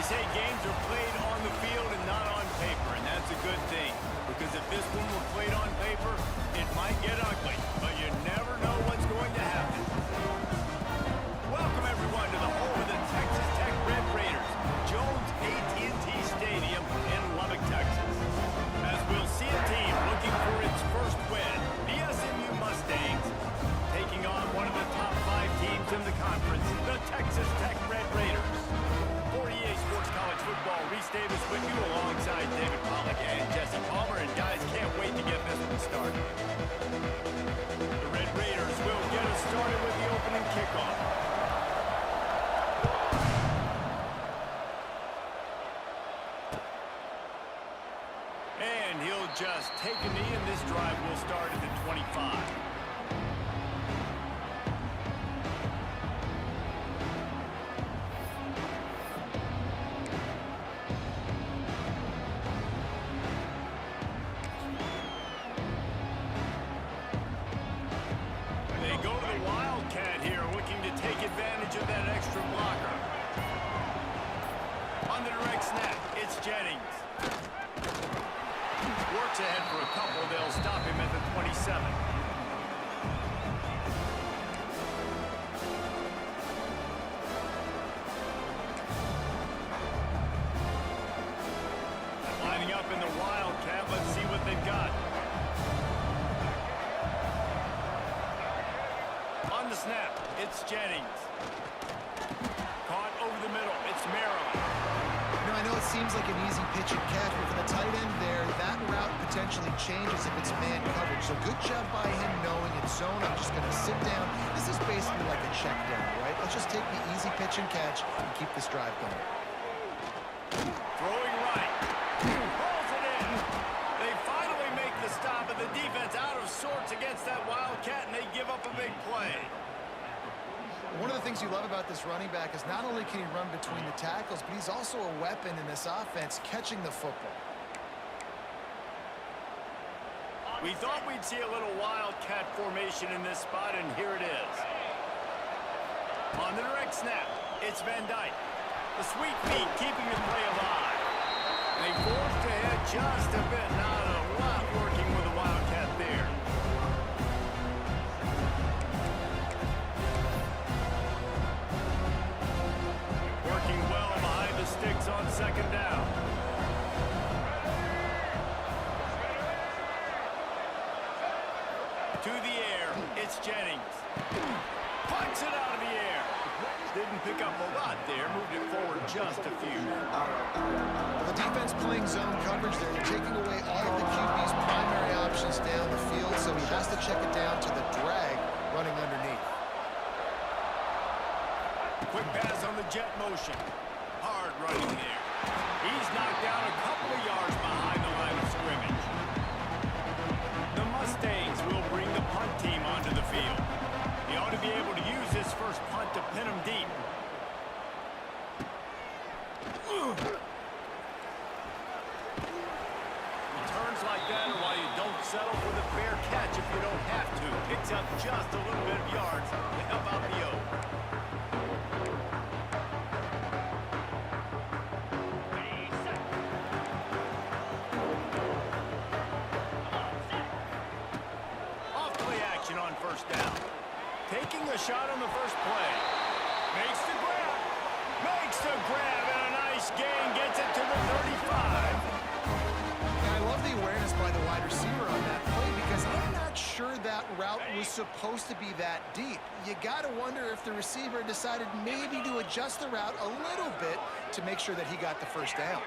say games are played on the field and not on paper, and that's a good thing. Because if this one were played on paper, it might get ugly, but you never know what's going to happen. Welcome, everyone, to the home of the Texas Tech Red Raiders, Jones AT&T Stadium in Lubbock, Texas. As we'll see a team looking for its first win, the SMU Mustangs, taking on one of the top 5 teams in the conference, the Texas Tech Red Raiders. 48 Sports College Football, Reese Davis with you alongside David Pollack and Jesse Palmer. And guys, can't wait to get this one started. The Red Raiders will get us started with the opening kickoff. And he'll just take a knee, and this drive will start at the 25. Ahead for a couple, they'll stop him at the 27. Lining up in the Wildcat, let's see what they've got. On the snap, it's Jennings. Caught over the middle, it's Maryland. I know it seems like an easy pitch and catch, but for the tight end there, that route potentially changes if it's man coverage. So good job by him knowing it's zone. I'm just going to sit down. This is basically like a check down, right? Let's just take the easy pitch and catch and keep this drive going. Throwing right. Pulls it in. They finally make the stop, and the defense out of sorts against that Wildcat, and they give up a big play. One of the things you love about this running back is not only can he run between the tackles, but he's also a weapon in this offense, catching the football. We thought we'd see a little Wildcat formation in this spot, and here it is. On the direct snap, it's Van Dyke. The sweet feet keeping the play alive. They forced ahead just a bit. Not a lot working with the Wildcat there. Sticks on second down. To the air, it's Jennings. Punts it out of the air. Didn't pick up a lot there, moved it forward just a few. The defense playing zone coverage, they're taking away all of the QB's primary options down the field, so he has to check it down to the drag running underneath. Quick pass on the jet motion. Hard running there. He's knocked down a couple of yards behind the line of scrimmage. The Mustangs will bring the punt team onto the field. He ought to be able to use this first punt to pin him deep. Returns like that are why you don't settle for the fair catch if you don't have to. Picks up just a little bit of yards to help out the O. On first down. Taking the shot on the first play. Makes the grab. Makes the grab, and a nice gain. Gets it to the 35. I love the awareness by the wide receiver on that play because I'm not sure that route was supposed to be that deep. You got to wonder if the receiver decided maybe to adjust the route a little bit to make sure that he got the first down.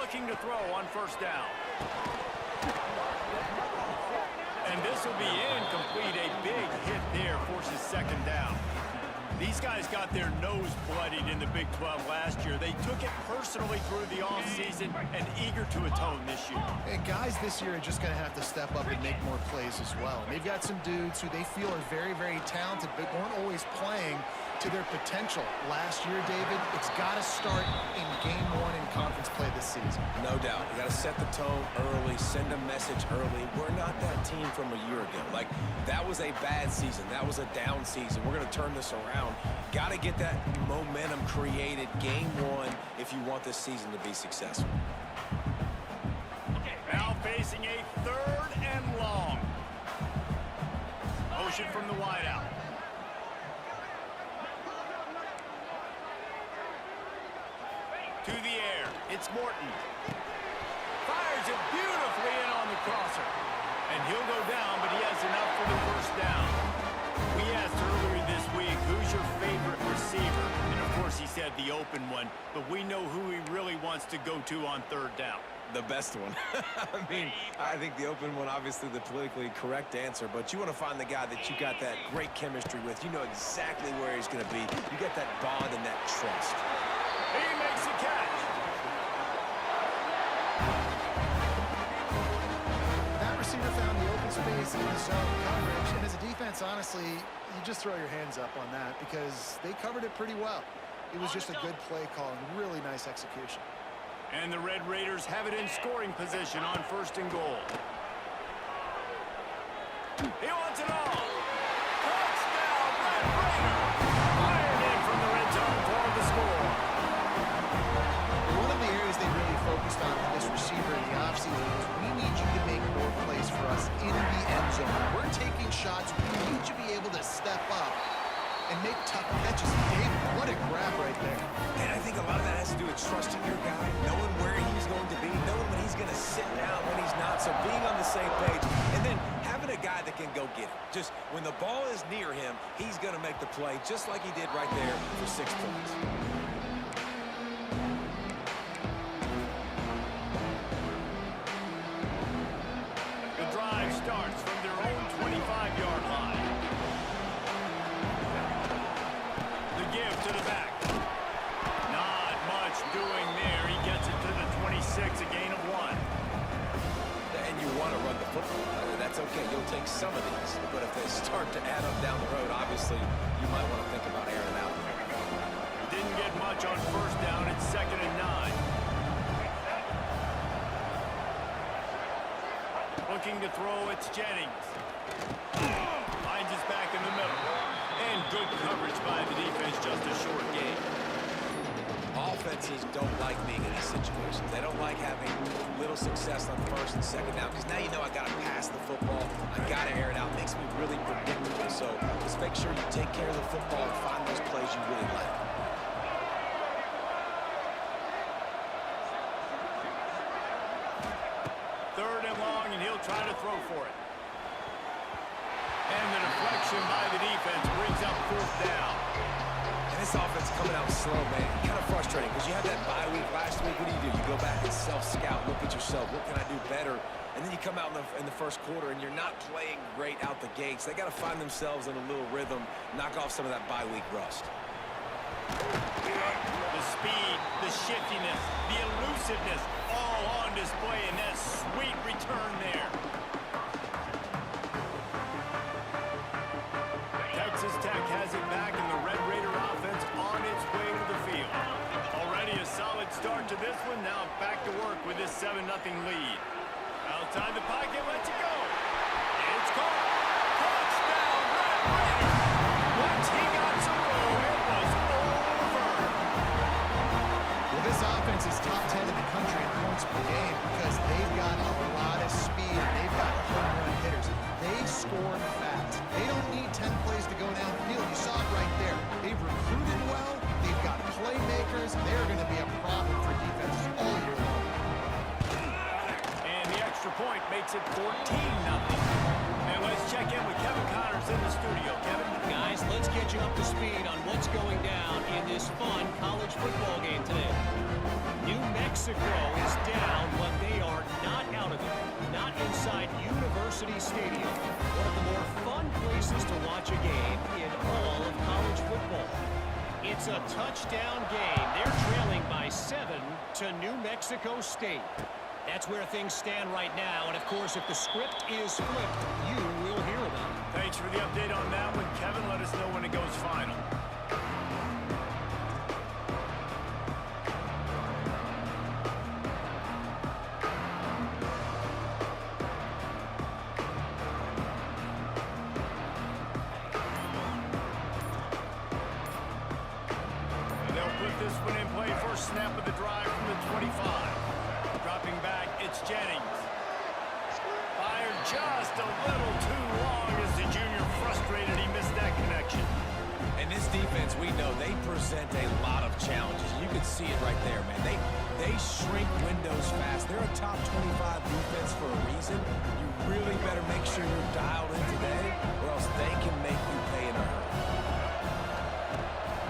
Looking to throw on first down. And this will be incomplete. A big hit there forces second down. These guys got their nose bloodied in the Big 12 last year. They took it personally through the offseason and eager to atone this year. And guys this year are just going to have to step up and make more plays as well. They've got some dudes who they feel are very, very talented but weren't always playing to their potential. Last year, David, it's got to start in game one in conference play this season. No doubt. You got to set the tone early, send a message early. We're not that team from a year ago. Like, that was a bad season. That was a down season. We're going to turn this around. down. Got to get that momentum created game one if you want this season to be successful. Now facing a 3rd and long. Motion from the wideout. To the air, it's Morton. Fires it beautifully in on the crosser. And he'll go down, but he has enough for the first down. We asked earlier this week, who's your favorite receiver? And of course he said the open one, but we know who he really wants to go to on 3rd down. The best one. I mean, I think the open one, obviously the politically correct answer, but you want to find the guy that you got that great chemistry with. You know exactly where he's going to be. You got that bond and that trust. He makes the catch. That receiver found the open space in the zone coverage, and as a defense, honestly, you just throw your hands up on that because they covered it pretty well. It was just a good play call and really nice execution. And the Red Raiders have it in scoring position on 1st and goal. He wants it all. Touchdown, Red Raiders. Fired in from the red zone for the score. One of the areas they really focused on with this receiver in the offseason was we need you to make more plays for us in the end zone. We're taking shots. We need you to be able to step up and make tough catches. Dave, what a grab right there. And I think a lot of that has to do with trusting your guy, knowing where he's going to be, knowing when he's going to sit down, when he's not, so being on the same page, and then having a guy that can go get it. Just when the ball is near him, he's going to make the play, just like he did right there for 6 points. The drive starts from their own 25-yard line. The give to the back. Not much doing there. He gets it to the 26, a gain of 1. And you want to run the football. That's okay. You'll take some of these. But if they start to add up down the road, obviously, you might want to think about airing it out. Didn't get much on 1st down. It's 2nd and 9. Looking to throw, it's Jennings. Finds his back in the middle. And good coverage by the defense, just a short gain. Offenses don't like being in these situations. They don't like having little success on 1st and 2nd down because now you know I got to pass the football. I got to air it out. It makes me really predictable. So just make sure you take care of the football and find those plays you really like. Third and long, and he'll try to throw for it. And the deflection by the defense brings up 4th down. And this offense coming out slow, man. Kind of frustrating because you had that bye week last week. What do? You go back and self-scout, look at yourself. What can I do better? And then you come out in the 1st quarter, and you're not playing great out the gates. They got to find themselves in a little rhythm, knock off some of that bye week rust. The speed, the shiftiness, the elusiveness, all on display, and that sweet return there. Texas Tech has it back, and the Red Raider offense on its way to the field. Already a solid start to this one. Now back to work with this 7-0 lead. Outside the pocket, lets it go. It's caught. Touchdown, Red Raiders. Once he got some room, it was over. Well, this offense is top 10 in the country in points per game because they've got a lot of speed and they've got home run hitters. They score fast. They don't need 10 plays to go downfield. You saw it right there. They've recruited well. They've got playmakers. They're going to be a problem for defenses all year long. And the extra point makes it 14-0. And let's check in with Kevin Connors in the studio. Kevin? Guys, let's get you up to speed on what's going down in this fun college football game today. New Mexico is down, but they are not out of it. Not inside University Stadium, one of the more fun places to watch a game in all of college football. It's a touchdown game. They're trailing by 7 to New Mexico State. That's where things stand right now, and of course, if the script is flipped, you will hear about it. Thanks for the update on that one, Kevin. Let us know when it goes final. drive from the 25. Dropping back, it's Jennings. Fired just a little too long as the junior frustrated he missed that connection. And this defense, we know they present a lot of challenges. You can see it right there, man. They shrink windows fast. They're a top 25 defense for a reason. You really better make sure you're dialed in today, or else they can make you pay in a hurry.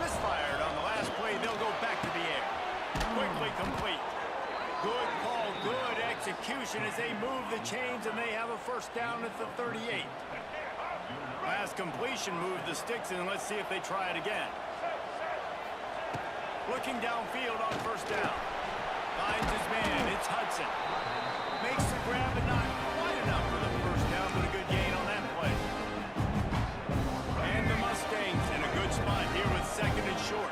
Misfired on the last play. They'll go back to the air. Quickly complete. Good call, good execution as they move the chains, and they have a first down at the 38. Last completion moved the sticks, and let's see if they try it again. Looking downfield on first down. Finds his man. It's Hudson. Makes the grab, but not quite enough for the first down, but a good gain on that play. And the Mustangs in a good spot here with second and short.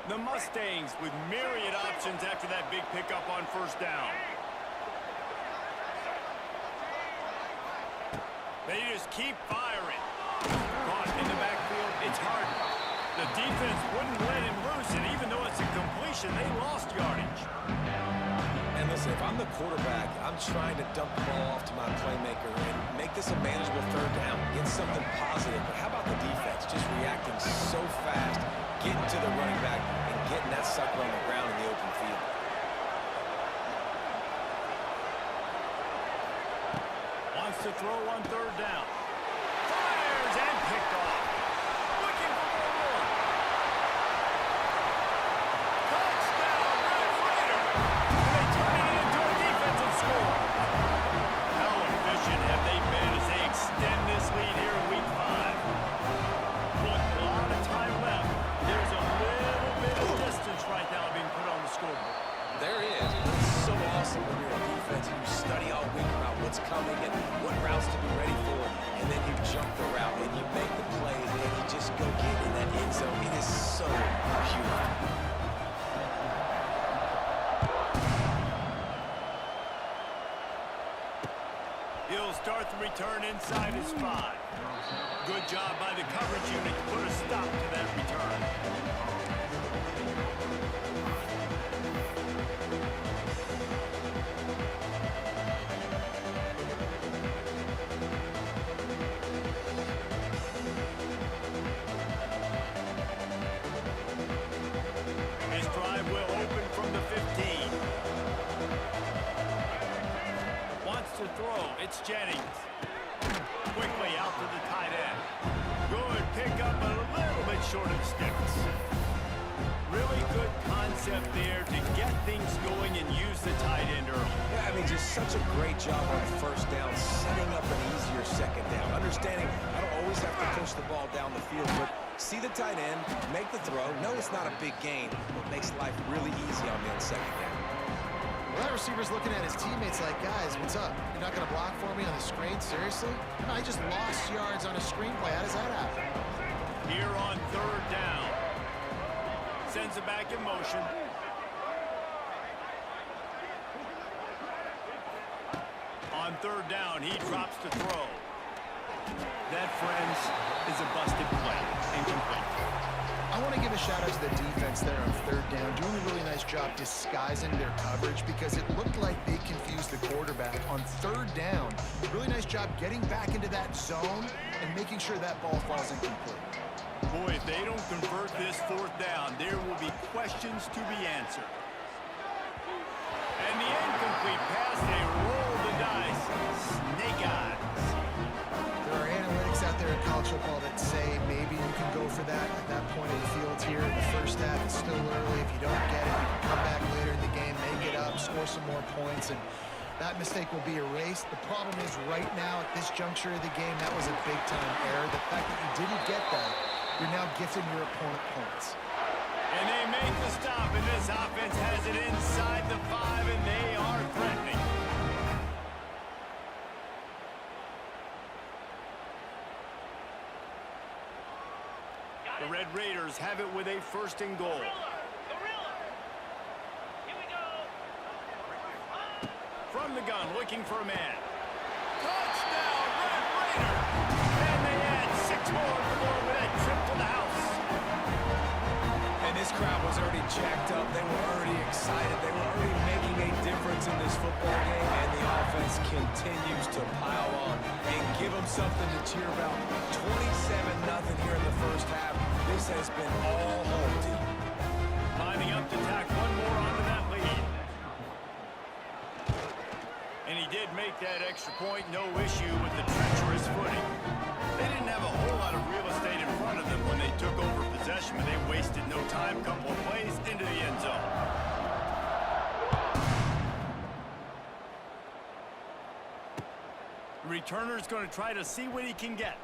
The Mustangs with myriad options after that big pickup on first down. They just keep firing. Caught in the backfield, it's hard. The defense wouldn't let him loose, and even though it's a completion, they lost yardage. And listen, if I'm the quarterback, I'm trying to dump the ball off to my playmaker and make this a manageable third down, get something positive. But how about the defense just reacting so fast, getting to the running back, and getting that sucker on the ground in the open field? Wants to throw on third down. Fires and picked off. Looking for more. Touchdown, Red Raiders! And they turn it into a defensive score. How efficient have they been as they extend this lead here in Week 5? Look, a lot of time left. There's a little bit of distance right now being put on the scoreboard. There is. It's so awesome when you're a defense and you study all week about what's coming and what routes to be ready for, and then you jump the route and you make the plays and you just go get in that end zone. It is so beautiful. He'll start the return inside his 5. Good job by the coverage unit to put a stop to that return. His drive will open from the 15. Wants to throw. It's Jennings. Quickly out to the tight end. Good pickup, but a little bit short of sticks. Really good concept there to get things going and use the tight end early. Yeah, I mean, just such a great job on first down, setting up an easier second down. Understanding I don't always have to push the ball down the field, but see the tight end, make the throw. No, it's not a big gain, but makes life really easy on me on second down. Well, that receiver's looking at his teammates like, guys, what's up? You're not going to block for me on the screen? Seriously? I just lost yards on a screenplay. How does that happen? Here on third down. Sends it back in motion. On third down, he drops to throw. That, friends, is a busted play. Incomplete. I want to give a shout-out to the defense there on third down, doing a really nice job disguising their coverage because it looked like they confused the quarterback on third down. Really nice job getting back into that zone and making sure that ball falls incomplete. Boy, if they don't convert this fourth down, there will be questions to be answered. And the incomplete pass, they roll the dice. Snake eyes. There are analytics out there in college football that say maybe you can go for that at that point of the field here in the first half. It's still early. If you don't get it, you can come back later in the game, make it up, score some more points, and that mistake will be erased. The problem is right now at this juncture of the game, that was a big-time error. The fact that you didn't get that, you're now gifting your opponent points. And they make the stop, and this offense has it inside the 5, and they are threatening. The Red Raiders have it with a first and goal. the gun, looking for a man. Touchdown, Red Raiders! And they add 6 more with that trip to the house. And this crowd was already jacked up. They were already excited. They were already making a difference in this football game, and the offense continues to pile on and give them something to cheer about. 27-0 here in the first half. This has been all home team. Lining up to tack one more onto that lead. And he did make that extra point, no issue with the treacherous footing. They didn't have a whole lot of real estate in front of them when they took over possession, but they wasted no time. Couple of plays into the end zone. The returner's going to try to see what he can get.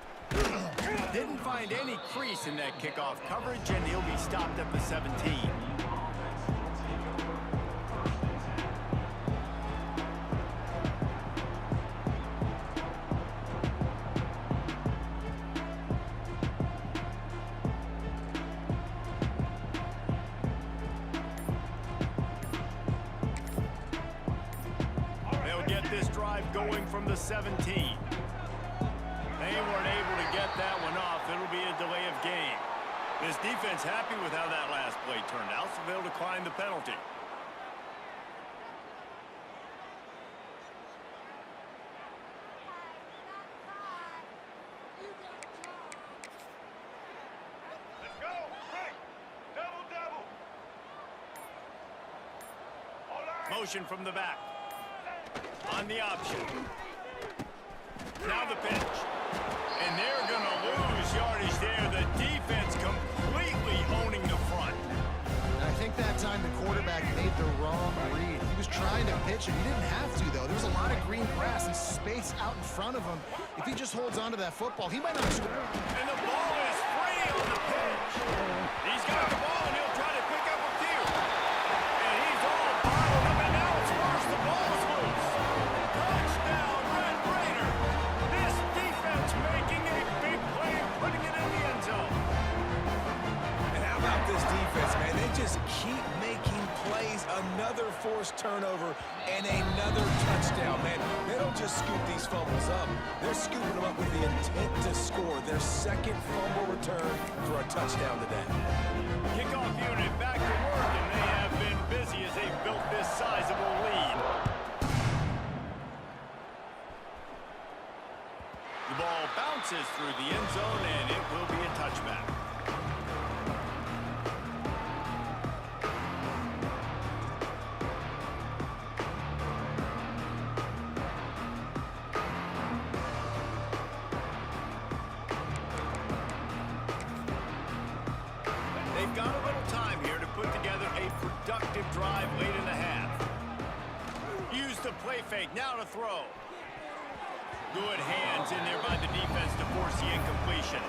Didn't find any crease in that kickoff coverage, and he'll be stopped at the 17. They'll get this drive going from the 17. They weren't able to get that one off. It'll be a delay of game. This defense happy with how that last play turned out, so they'll decline the penalty. Let's go! Right! Double, double! All right! Motion from the back. On the option. Now the pitch. And they're going to lose yardage there. The defense completely owning the front. I think that time the quarterback made the wrong read. He was trying to pitch it. He didn't have to, though. There was a lot of green grass and space out in front of him. If he just holds on to that football, he might not score. And the ball is free on the pitch. He's got the ball, and he'll try to pick up a few. And he's all bottled up, and now it's worse. The ball's loose. Touchdown, Red Raider. This defense making a big play and putting it in the end zone. And how about this defense, man? They just keep making plays. Another forced turnover and another touchdown, man. They don't just scoop these fumbles up. They're scooping them up with the intent to score. Their second fumble return for a touchdown today. Kickoff unit back to work, and they have been busy as they've built this sizable lead. The ball bounces through the end zone, and it will be a touchback. They've got a little time here to put together a productive drive late in the half. Use the play fake, now to throw. Good hands in there by the defense to force the incompletion.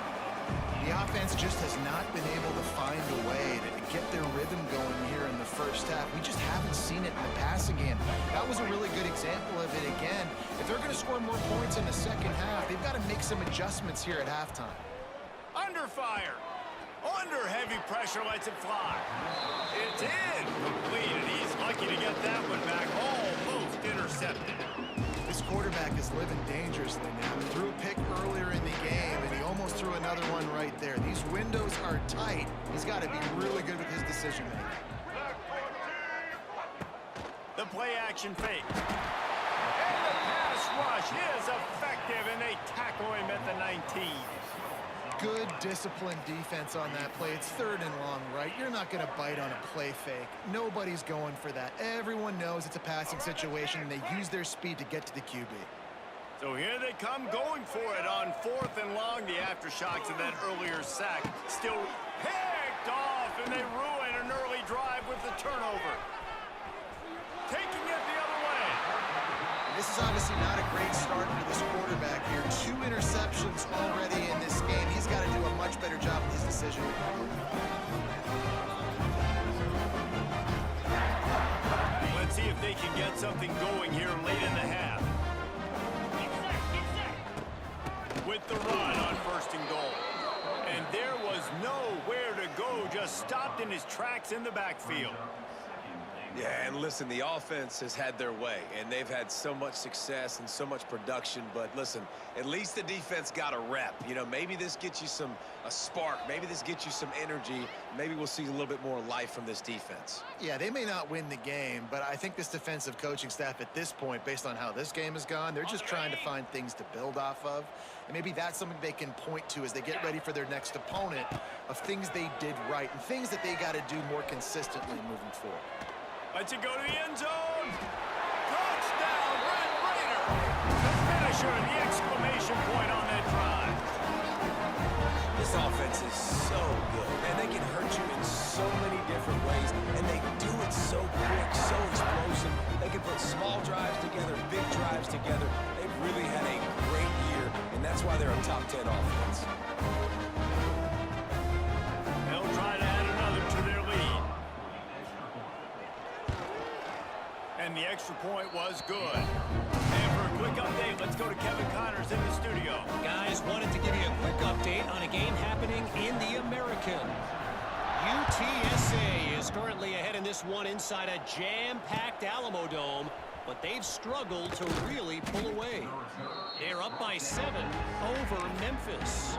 The offense just has not been able to find a way to get their rhythm going here in the first half. We just haven't seen it in the passing game. That was a really good example of it again. If they're going to score more points in the second half, they've got to make some adjustments here at halftime. Under fire. Under heavy pressure, lets it fly. It's in. Complete, and he's lucky to get that one back. Almost intercepted. This quarterback is living dangerously now. He threw a pick earlier in the game, and he almost threw another one right there. These windows are tight. He's got to be really good with his decision-making. The play-action fake. And the pass rush is effective, and they tackle him at the 19. Good disciplined defense on that play. It's third and long, right? You're not going to bite on a play fake. Nobody's going for that. Everyone knows it's a passing situation, and they use their speed to get to the QB. So here they come going for it on 4th and long. The aftershocks of that earlier sack still picked off, and they ruin an early drive with the turnover. Taking it the other way. This is obviously not a great start for this quarterback here. 2 interceptions already in this game. He's got to do a much better job with his decision. Let's see if they can get something going here late in the half. With the run on 1st and goal. And there was nowhere to go, just stopped in his tracks in the backfield. Yeah, and listen, the offense has had their way, and they've had so much success and so much production. But listen, at least the defense got a rep. You know, maybe this gets you a spark. Maybe this gets you some energy. Maybe we'll see a little bit more life from this defense. Yeah, they may not win the game, but I think this defensive coaching staff at this point, based on how this game has gone, they're just trying to find things to build off of. And maybe that's something they can point to as they get ready for their next opponent, of things they did right and things that they got to do more consistently moving forward. Lets it go to the end zone. Touchdown, Red Raider. The finisher, the exclamation point on that drive. This offense is so good, man. They can hurt you in so many different ways, and they do it so quick, so explosive. They can put small drives together, big drives together. They've really had a great year, and that's why they're a top 10 offense. They'll try to add another to their lead. And the extra point was good. And for a quick update, let's go to Kevin Connors in the studio. Guys, wanted to give you a quick update on a game happening in the American. UTSA is currently ahead in this one inside a jam-packed Alamo Dome, but they've struggled to really pull away. They're up by 7 over Memphis.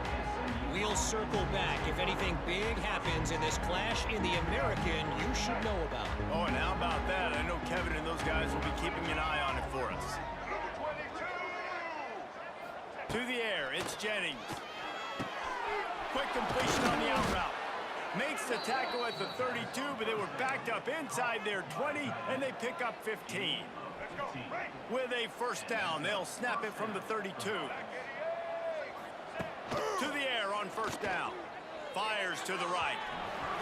We'll circle back. If anything big happens in this clash in the American, you should know about it. Oh, and how about that? I know Kevin and those guys will be keeping an eye on it for us. To the air, it's Jennings. Quick completion on the out route. Makes the tackle at the 32, but they were backed up inside their 20, and they pick up 15. With a first down, they'll snap it from the 32. To the air on first down. Fires to the right.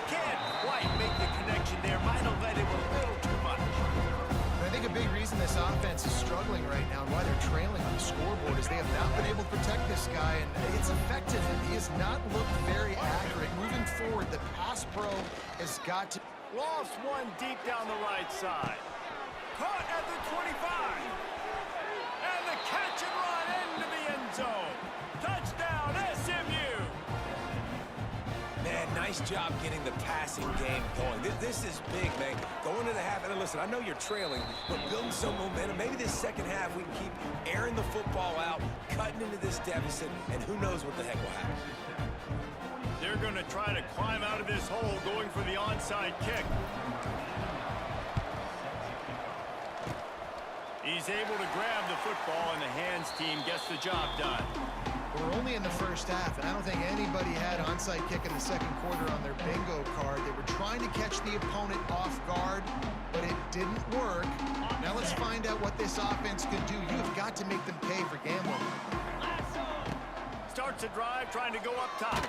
Can't quite make the connection there. Might have led him a little too much. I think a big reason this offense is struggling right now and why they're trailing on the scoreboard is they have not been able to protect this guy, and it's affected him. He has not looked very accurate. Moving forward, the pass pro has got to... Lost one deep down the right side. Caught at the 25. And the catch and run into the end zone. Touchdown, SMU. Man, nice job getting the passing game going. This is big, man. Going to the half, and listen, I know you're trailing, but building some momentum. Maybe this second half we can keep airing the football out, cutting into this deficit, and who knows what the heck will happen. They're going to try to climb out of this hole, going for the onside kick. He's able to grab the football, and the hands team gets the job done. We're only in the first half, and I don't think anybody had onside kick in the second quarter on their bingo card. They were trying to catch the opponent off guard, but it didn't work. Now let's find out what this offense can do. You've got to make them pay for gambling. Starts a drive, trying to go up top.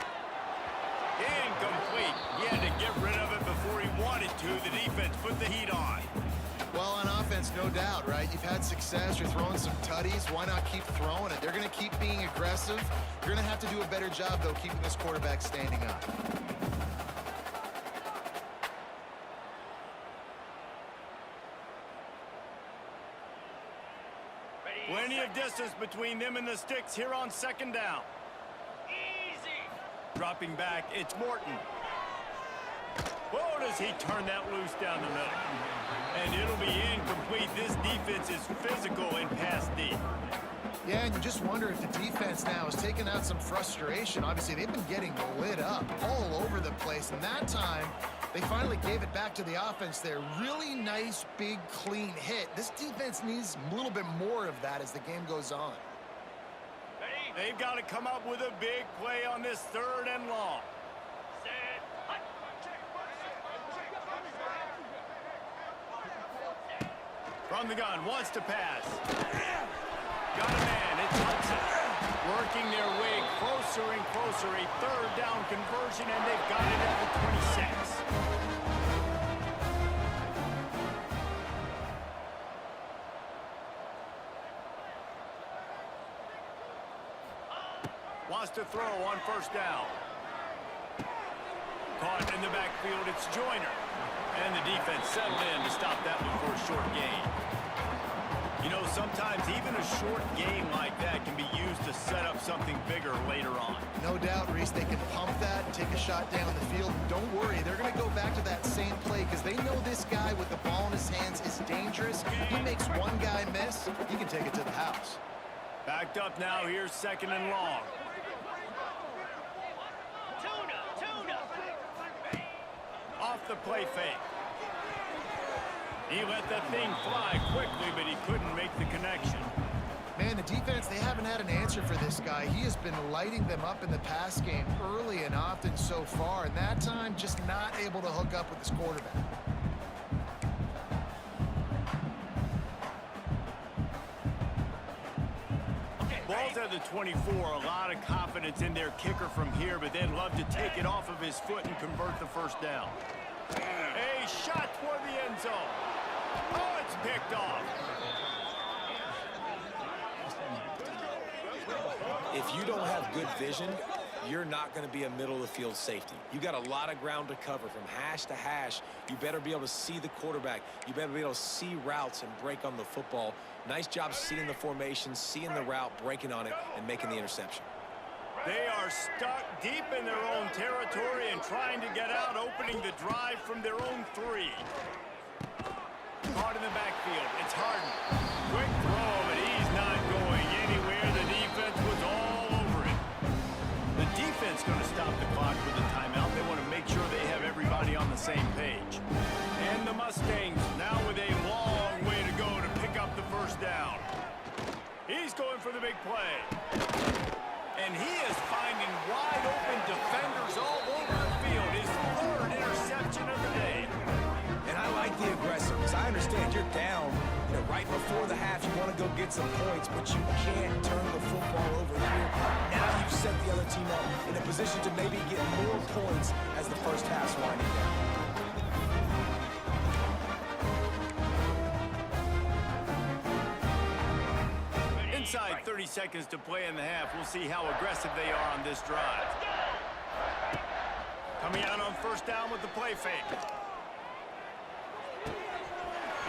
Incomplete. He had to get rid of it before he wanted to. The defense put the heat on. Well, on offense, no doubt, right? You've had success. You're throwing some tutties. Why not keep throwing it? They're going to keep being aggressive. You're going to have to do a better job, though, keeping this quarterback standing up. Plenty of distance between them and the sticks here on second down. Easy. Dropping back, it's Morton. Oh, does he turn that loose down the middle? And it'll be incomplete. This defense is physical in pass D. Yeah, and you just wonder if the defense now has taken out some frustration. Obviously, they've been getting lit up all over the place, and that time, they finally gave it back to the offense there. Really nice, big, clean hit. This defense needs a little bit more of that as the game goes on. They've got to come up with a big play on this 3rd and long. From the gun, wants to pass. Got a man, it's Hudson. Working their way closer and closer. A 3rd down conversion, and they've got it at the 26. Wants to throw on 1st down. Caught in the backfield, it's Joyner. And the defense settled in to stop that one for a short gain. You know, sometimes even a short game like that can be used to set up something bigger later on. No doubt, Reese, they can pump that and take a shot down the field. Don't worry, they're going to go back to that same play because they know this guy with the ball in his hands is dangerous. He makes one guy miss, he can take it to the house. Backed up now, here's 2nd and long. Off the play fake. He let that thing fly quickly, but he couldn't make the connection. Man, the defense, they haven't had an answer for this guy. He has been lighting them up in the pass game early and often so far, and that time just not able to hook up with his quarterback. Ball's at the 24, a lot of confidence in their kicker from here, but they'd love to take it off of his foot and convert the first down. A shot toward the end zone. Oh, it's picked off. If you don't have good vision, you're not going to be a middle-of-the-field safety. You got a lot of ground to cover from hash to hash. You better be able to see the quarterback. You better be able to see routes and break on the football. Nice job seeing the formation, seeing the route, breaking on it, and making the interception. They are stuck deep in their own territory and trying to get out, opening the drive from their own 3. Caught in the backfield. It's Harden. Quick throw, but he's not going anywhere. The defense was all over it. The defense going to stop the clock with a timeout. They want to make sure they have everybody on the same page. And the Mustangs now with a long way to go to pick up the first down. He's going for the big play. And he is finding wide open defenders all over the field. His 3rd interception of the day. And I like the aggressiveness. I understand you're down. You know, right before the half, you want to go get some points, but you can't turn the football over here. Now you've set the other team up in a position to maybe get more points as the first half's winding down. Inside 30 seconds to play in the half. We'll see how aggressive they are on this drive. Coming out on first down with the play fake.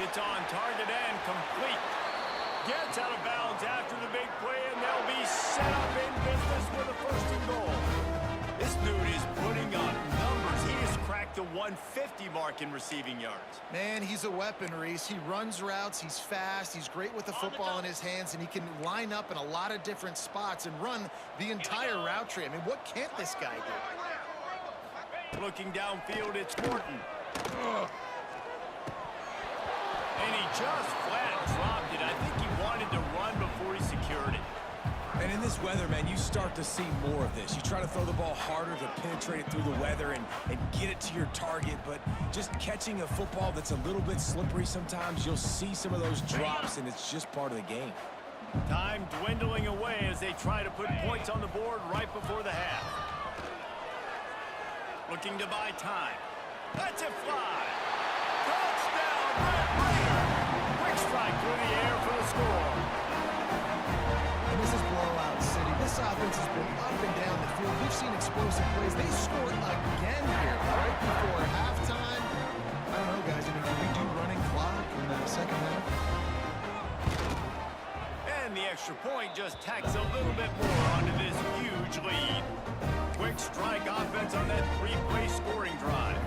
It's on target and complete. Gets out of bounds after the big play, and they'll be set up in business with a 1st and goal. This dude is putting up numbers. He has cracked the 150 mark in receiving yards. Man, he's a weapon, Reese. He runs routes, he's fast, he's great with the football in his hands, and he can line up in a lot of different spots and run the entire route tree. I mean, what can't this guy do? Looking downfield, it's Morton. And he just flat dropped it. I think he wanted to run before he secured it. And in this weather, man, you start to see more of this. You try to throw the ball harder to penetrate it through the weather and get it to your target, but just catching a football that's a little bit slippery sometimes, you'll see some of those drops, and it's just part of the game. Time dwindling away as they try to put points on the board right before the half. Looking to buy time. That's a fly. Touchdown, Red Raider. Quick strike through the air for the score. And this is blowout city. This offense has been up and down the field. We've seen explosive plays. They scored again here right before halftime. I don't know, guys. I mean, can we do running clock in the second half? And the extra point just tacks a little bit more onto this huge lead. Quick strike offense on that 3-play scoring drive.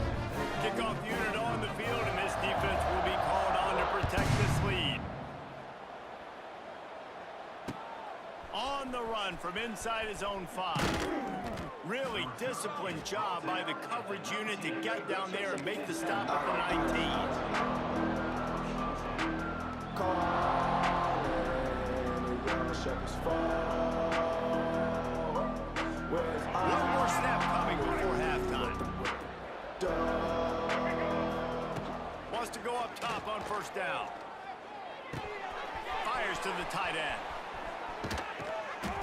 Kickoff unit on the field, and this defense will be called on to protect this lead. On the run from inside his own 5. Really disciplined job by the coverage unit to get down there and make the stop at the 19. One more snap coming before halftime. Wants to go up top on first down. Fires to the tight end.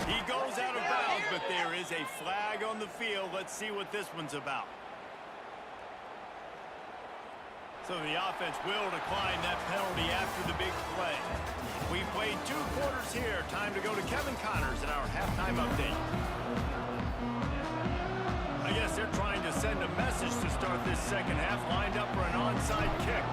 He goes out of bounds, but there is a flag on the field. Let's see what this one's about. So the offense will decline that penalty after the big play. We've played 2 quarters here. Time to go to Kevin Connors in our halftime update. I guess they're trying to send a message to start this second half, lined up for an onside kick.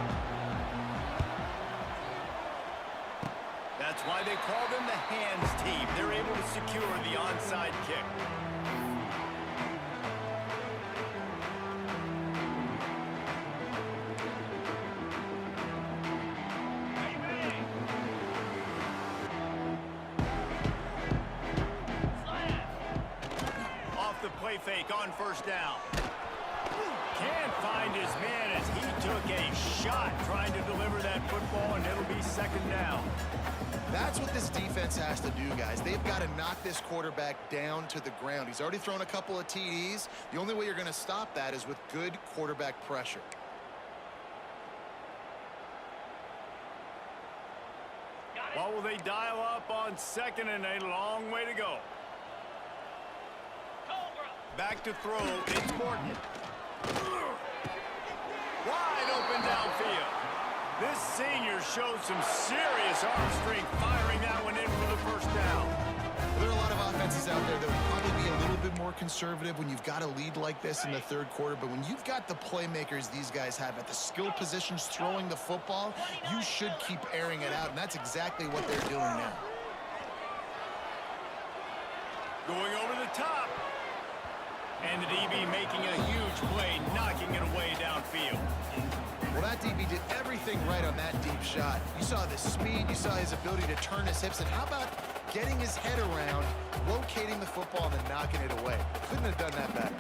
That's why they call them the hands team. They're able to secure the onside kick. play fake on first down. Can't find his man as he took a shot trying to deliver that football, and it'll be second down. That's what this defense has to do, guys. They've got to knock this quarterback down to the ground. He's already thrown a couple of TDs. The only way you're going to stop that is with good quarterback pressure. What will they dial up on second, and a long way to go? Back to throw, it's Morton. Wide open downfield. This senior showed some serious arm strength firing that one in for the first down. There are a lot of offenses out there that would probably be a little bit more conservative when you've got a lead like this in the third quarter, but when you've got the playmakers these guys have at the skill positions throwing the football, you should keep airing it out, and that's exactly what they're doing now. Going over the top. And the DB making a huge play, knocking it away downfield. Well, that DB did everything right on that deep shot. You saw the speed, you saw his ability to turn his hips, and how about getting his head around, locating the football, and then knocking it away? Couldn't have done that better.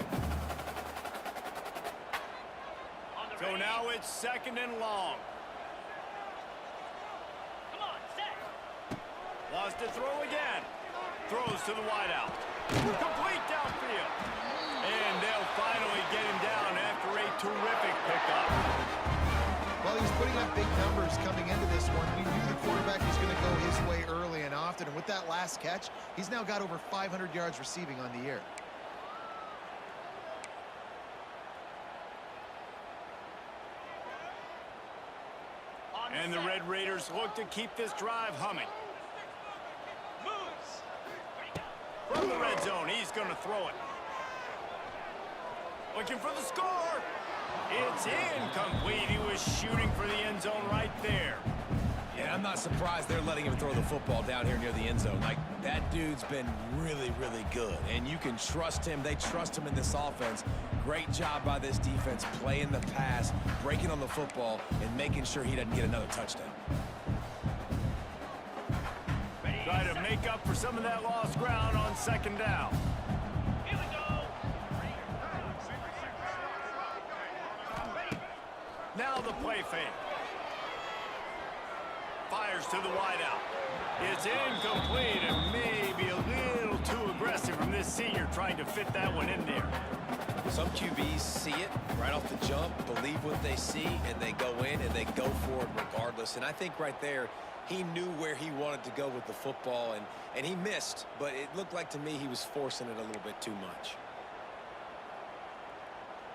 So now it's second and long. Come on, set. Wants to throw again. Throws to the wideout. Complete downfield. And they'll finally get him down after a terrific pickup. Well, he was putting up big numbers coming into this one. We knew the quarterback was going to go his way early and often, and with that last catch, he's now got over 500 yards receiving on the year. And the Red Raiders look to keep this drive humming. From the red zone, he's going to throw it. Looking for the score. It's incomplete. He was shooting for the end zone right there. Yeah, I'm not surprised they're letting him throw the football down here near the end zone. Like, that dude's been really, really good. And you can trust him. They trust him in this offense. Great job by this defense playing the pass, breaking on the football, and making sure he doesn't get another touchdown. Try to make up for some of that lost ground on second down. Here we go. Now the play fake. Fires to the wideout. It's incomplete and maybe a little too aggressive from this senior trying to fit that one in there. Some QBs see it right off the jump, believe what they see, and they go in and they go for it regardless. And I think right there, he knew where he wanted to go with the football, and he missed, but it looked like to me he was forcing it a little bit too much.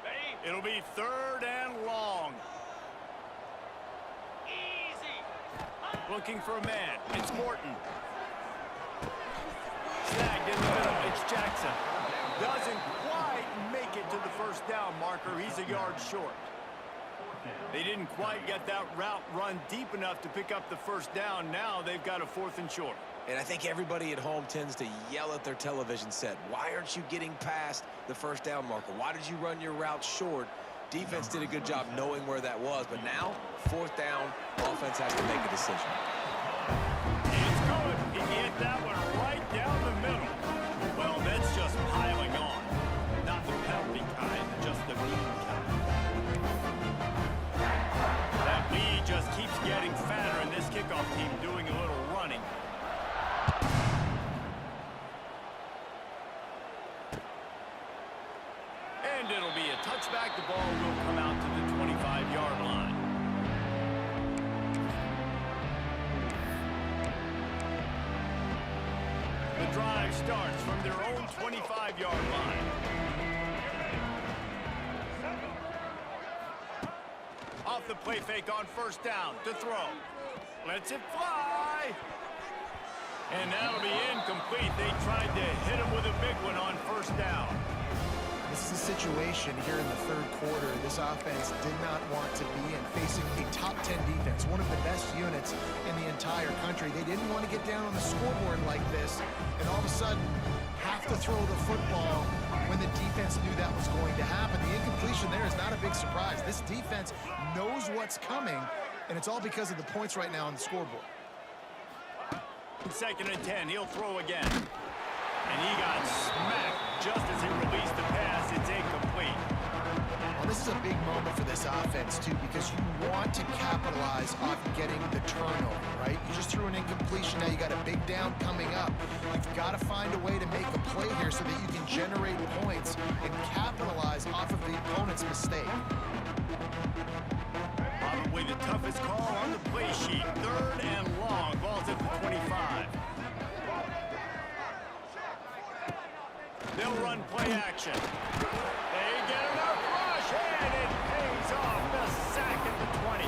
Ready? It'll be third and long. Easy. Looking for a man. It's Morton. Snagged in the middle. It's Jackson. Doesn't quite make it to the first down marker. He's a yard short. They didn't quite get that route run deep enough to pick up the first down. Now they've got a fourth and short. And I think everybody at home tends to yell at their television set. Why aren't you getting past the first down marker? Why did you run your route short? Defense did a good job knowing where that was. But now, fourth down, offense has to make a decision. It's good. He hit that one right down the middle. Well, that's just piling on. Not the penalty kind, just the mean kind. That lead just keeps getting fatter, and this kickoff team doing a little running. And it'll be a touchback. The ball will come out to the 25-yard line. The drive starts from their own 25-yard line. Off the play fake on first down to throw. Lets it fly. And that'll be incomplete. They tried to hit him with a big one on first down. This is a situation here in the third quarter this offense did not want to be in, facing a top 10 defense, one of the best units in the entire country. They didn't want to get down on the scoreboard like this and all of a sudden have to throw the football when the defense knew that was going to happen. The incompletion there is not a big surprise. This defense knows what's coming, and it's all because of the points right now on the scoreboard. Second and 10, he'll throw again. And he got smacked just as he released completes the pass. It's incomplete. Well, this is a big moment for this offense, too, because you want to capitalize off getting the turnover, right? You just threw an incompletion. Now you got a big down coming up. You've got to find a way to make a play here so that you can generate points and capitalize off of the opponent's mistake. Probably the toughest call on the play sheet. 3rd and long. Ball's at the 25. They'll run play action. They get enough rush, and it pays off. The sack at the 20.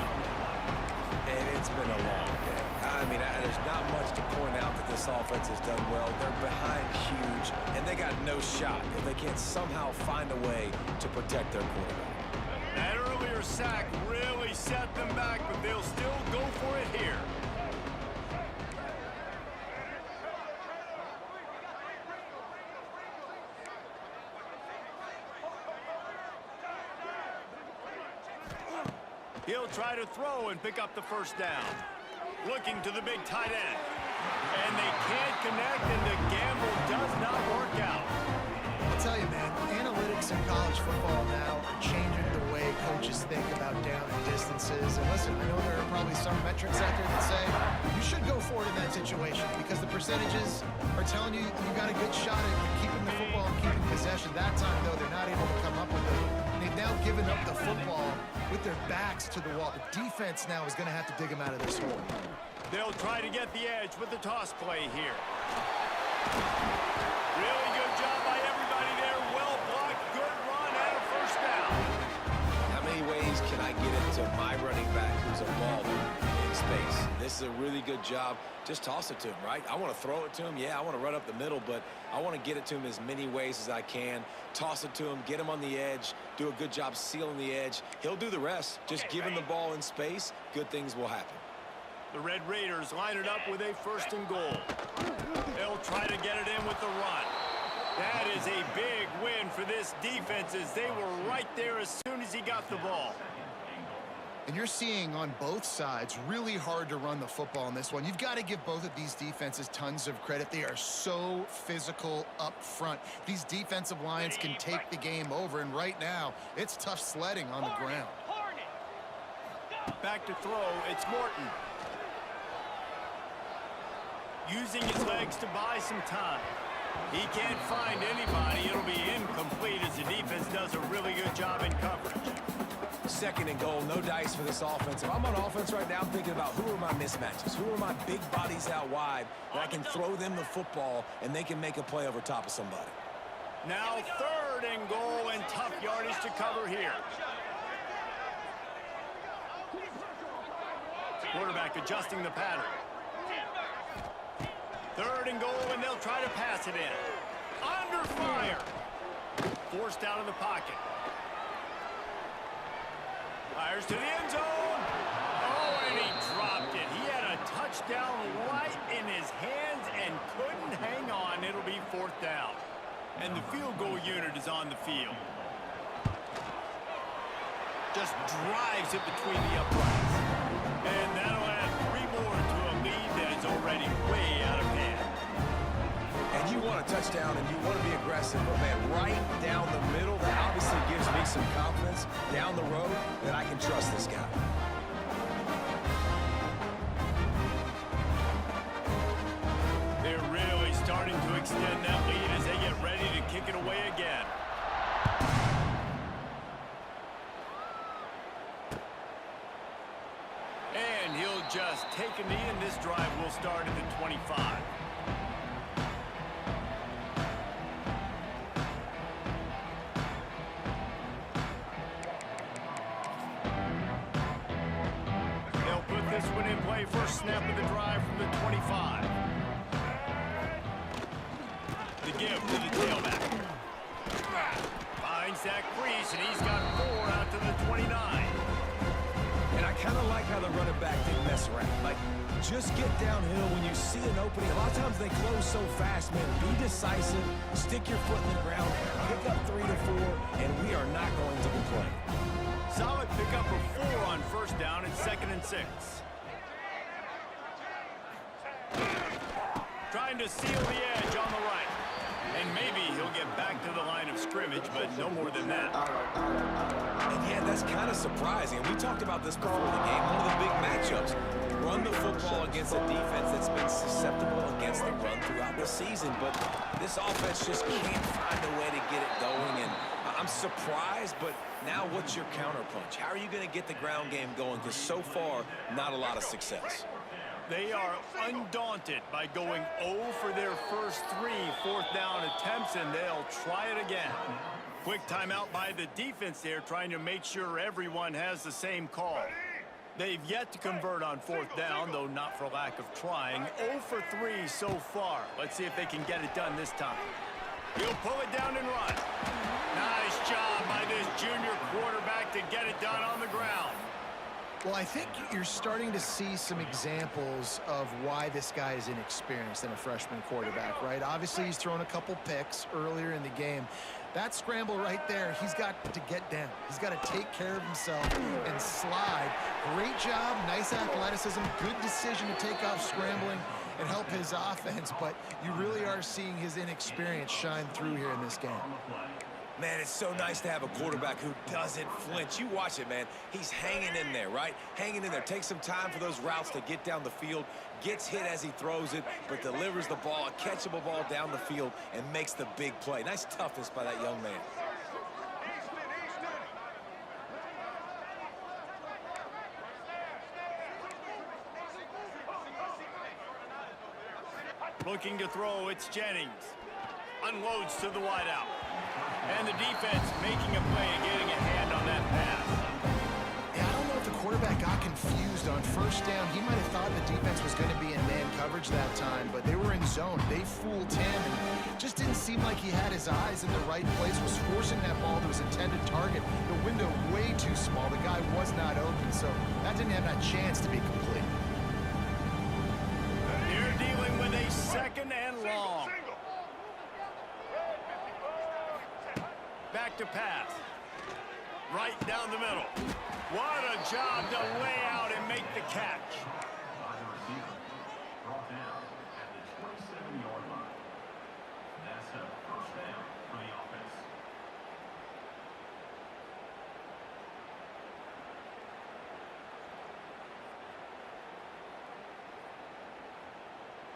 And it's been a long day. I mean, there's not much to point out that this offense has done well. They're behind huge, and they got no shot if they can't somehow find a way to protect their quarterback. That earlier sack really set them back, but they'll still go for it here. He'll try to throw and pick up the first down. Looking to the big tight end. And they can't connect, and the gamble does not work out. I'll tell you, man, analytics in college football now are changing the way coaches think about down and distances. And listen, I know there are probably some metrics out there that say you should go for it in that situation because the percentages are telling you you got a good shot at keeping the football and keeping possession. That time, though, they're not able to come up with it. They've now given up the football with their backs to the wall. The defense now is going to have to dig them out of this hole. They'll try to get the edge with the toss play here. Really good job by everybody there. Well blocked, good run, and a first down. How many ways can I get it to my running back who's a baller in space? This is a really good job. Just toss it to him, right? I want to throw it to him. Yeah, I want to run up the middle, but I want to get it to him as many ways as I can. Toss it to him, get him on the edge, do a good job sealing the edge. He'll do the rest. Just give him the ball in space, good things will happen. The Red Raiders line it up with a 1st and goal. They'll try to get it in with the run. That is a big win for this defense as they were right there as soon as he got the ball. And you're seeing on both sides really hard to run the football in this one. You've got to give both of these defenses tons of credit. They are so physical up front. These defensive lines can take the game over, and right now it's tough sledding on the ground. Back to throw, it's Morton. Using his legs to buy some time. He can't find anybody. It'll be incomplete as the defense does a really good job in coverage. 2nd and goal, no dice for this offense. If I'm on offense right now, I'm thinking about who are my mismatches? Who are my big bodies out wide that I can throw them the football and they can make a play over top of somebody? Now 3rd and goal and tough yardage to cover here. Quarterback adjusting the pattern. 3rd and goal, and they'll try to pass it in. Under fire. Forced out of the pocket. Fires to the end zone. Oh, and he dropped it. He had a touchdown right in his hands and couldn't hang on. It'll be 4th down. And the field goal unit is on the field. Just drives it between the uprights. And that'll add 3 more to a lead that is already way out of hand. And you want a touchdown and you want to be aggressive, but man, right down the middle, that obviously gives me some confidence down the road that I can trust this guy. They're really starting to extend that lead as they get ready to kick it away again. And he'll just take a knee, and this drive will start at the 25. They'll put this one in play. First snap of the drive from the 25. The give to the tailback. Finds that crease, and he's got 4 out to the 29. And I kind of like how the running back didn't mess around. Like, just get downhill when you see an opening. A lot of times they close so fast, man. Be decisive, stick your foot in the ground, pick up 3 to 4, and we are not going to complain. Solid pickup of 4 on first down and 2nd and 6. Trying to seal the edge on the right. And maybe he'll get back to the line of scrimmage, but no more than that. And yeah, that's kind of surprising. We talked about this before the game. One of the big matchups. Run the football against a defense that's been susceptible against the run throughout the season. But this offense just can't find a way to get it going. And I'm surprised, but now what's your counterpunch? How are you going to get the ground game going? Because so far, not a lot of success. They are undaunted by going 0 for their first 3 fourth down attempts, and they'll try it again. Quick timeout by the defense there, trying to make sure everyone has the same call. They've yet to convert on fourth down, though not for lack of trying. 0 for 3 so far. Let's see if they can get it done this time. He'll pull it down and run. Nice job by this junior quarterback to get it done on the ground. Well, I think you're starting to see some examples of why this guy is inexperienced in a freshman quarterback, right? Obviously, he's thrown a couple picks earlier in the game. That scramble right there, he's got to get down. He's got to take care of himself and slide. Great job, nice athleticism, good decision to take off scrambling and help his offense, but you really are seeing his inexperience shine through here in this game. Man, it's so nice to have a quarterback who doesn't flinch. You watch it, man. He's hanging in there, right? Hanging in there. Takes some time for those routes to get down the field. Gets hit as he throws it, but delivers the ball, a catchable ball down the field, and makes the big play. Nice toughness by that young man. Looking to throw, it's Jennings. Unloads to the wideout. And the defense making a play and getting a hand on that pass. Yeah, I don't know if the quarterback got confused on first down. He might have thought the defense was going to be in man coverage that time, but they were in zone. They fooled him, and just didn't seem like he had his eyes in the right place, was forcing that ball to his intended target. The window way too small. The guy was not open, so that didn't have that chance to be complete. They're dealing with a second and long. Back to pass. Right down the middle. What a job to lay out and make the catch.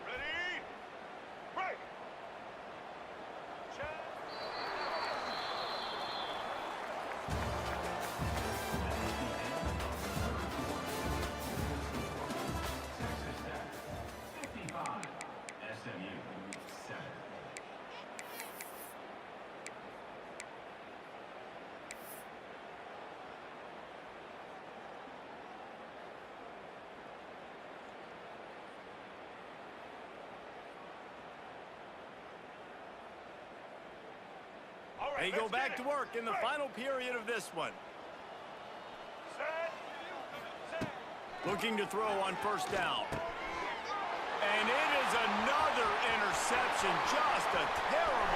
Ready? Break. Check. SMU 7. All right, They go let's back get to it. work in the Right. final period of this one. Set. Set. Looking to throw on first down. And it is another interception. Just a terrible